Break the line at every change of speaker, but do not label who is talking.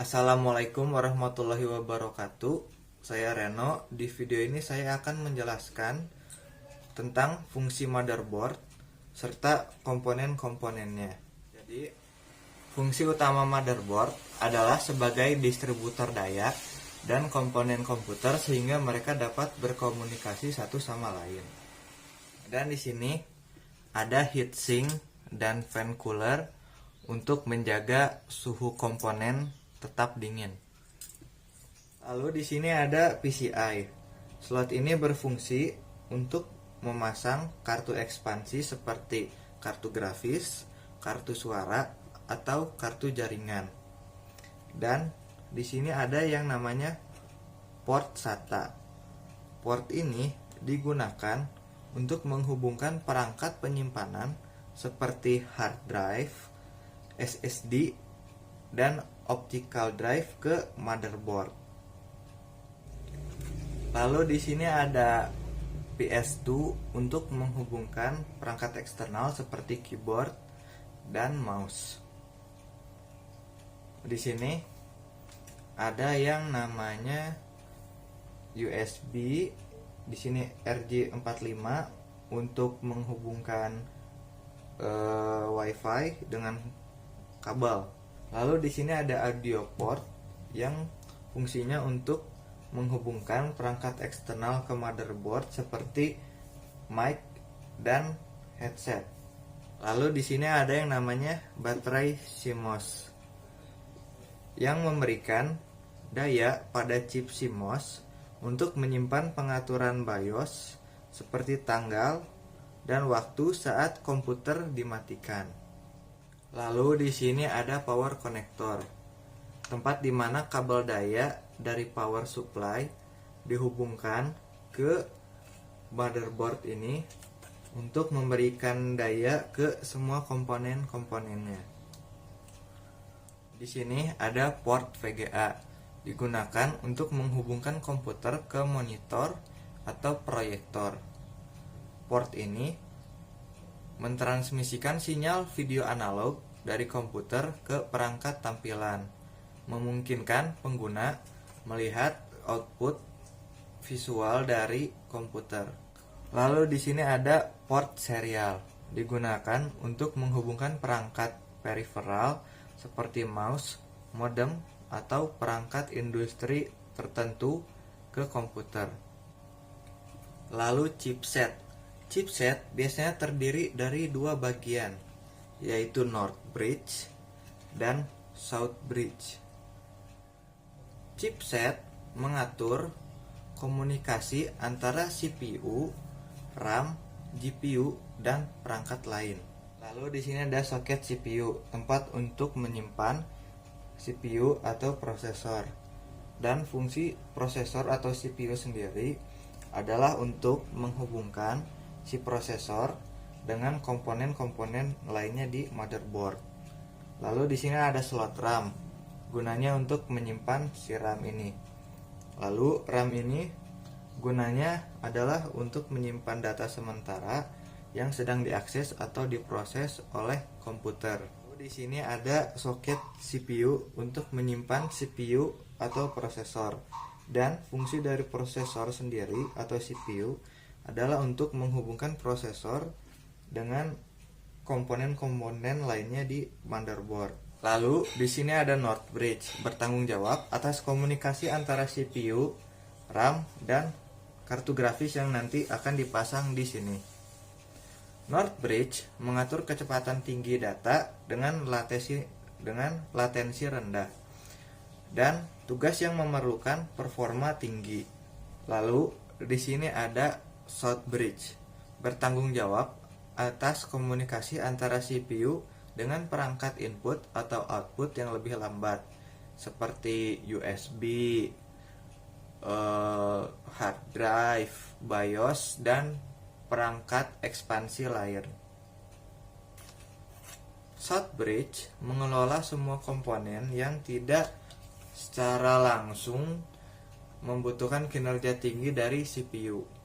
Assalamualaikum warahmatullahi wabarakatuh. Saya Reno. Di video ini saya akan menjelaskan tentang fungsi motherboard serta komponen-komponennya. Jadi, fungsi utama motherboard adalah sebagai distributor daya dan komponen komputer sehingga mereka dapat berkomunikasi satu sama lain. Dan di sini ada heatsink dan fan cooler untuk menjaga suhu komponen tetap dingin. Lalu di sini ada PCI. Slot ini berfungsi untuk memasang kartu ekspansi seperti kartu grafis, kartu suara, atau kartu jaringan. Dan di sini ada yang namanya port SATA. Port ini digunakan untuk menghubungkan perangkat penyimpanan seperti hard drive, SSD, dan optical drive ke motherboard. Lalu di sini ada PS2 untuk menghubungkan perangkat eksternal seperti keyboard dan mouse. Di sini ada yang namanya USB, di sini RJ45 untuk menghubungkan WiFi dengan kabel. Lalu di sini ada audio port yang fungsinya untuk menghubungkan perangkat eksternal ke motherboard seperti mic dan headset. Lalu di sini ada yang namanya baterai CMOS yang memberikan daya pada chip CMOS untuk menyimpan pengaturan BIOS seperti tanggal dan waktu saat komputer dimatikan. Lalu di sini ada power connector, tempat di mana kabel daya dari power supply dihubungkan ke motherboard ini untuk memberikan daya ke semua komponen-komponennya. Di sini ada port VGA, digunakan untuk menghubungkan komputer ke monitor atau proyektor. Port ini mentransmisikan sinyal video analog dari komputer ke perangkat tampilan, memungkinkan pengguna melihat output visual dari komputer. Lalu di sini ada port serial, digunakan untuk menghubungkan perangkat peripheral seperti mouse, modem, atau perangkat industri tertentu ke komputer. Lalu chipset. Chipset biasanya terdiri dari dua bagian, yaitu North Bridge dan South Bridge. Chipset mengatur komunikasi antara CPU, RAM, GPU, dan perangkat lain. Lalu di sini ada soket CPU, tempat untuk menyimpan CPU atau prosesor. Dan fungsi prosesor atau CPU sendiri adalah untuk menghubungkan si prosesor dengan komponen-komponen lainnya di motherboard. Lalu di sini ada slot RAM, gunanya untuk menyimpan si RAM ini. Lalu RAM ini gunanya adalah untuk menyimpan data sementara yang sedang diakses atau diproses oleh komputer. Lalu di sini ada soket CPU untuk menyimpan CPU atau prosesor. Dan fungsi dari prosesor sendiri atau CPU adalah untuk menghubungkan prosesor dengan komponen-komponen lainnya di motherboard. Lalu di sini ada North Bridge, bertanggung jawab atas komunikasi antara CPU, RAM, dan kartu grafis yang nanti akan dipasang di sini. North Bridge mengatur kecepatan tinggi data dengan latensi rendah dan tugas yang memerlukan performa tinggi. Lalu di sini ada South Bridge, bertanggung jawab atas komunikasi antara CPU dengan perangkat input atau output yang lebih lambat seperti USB, hard drive, BIOS, dan perangkat ekspansi lain. South Bridge mengelola semua komponen yang tidak secara langsung membutuhkan kinerja tinggi dari CPU.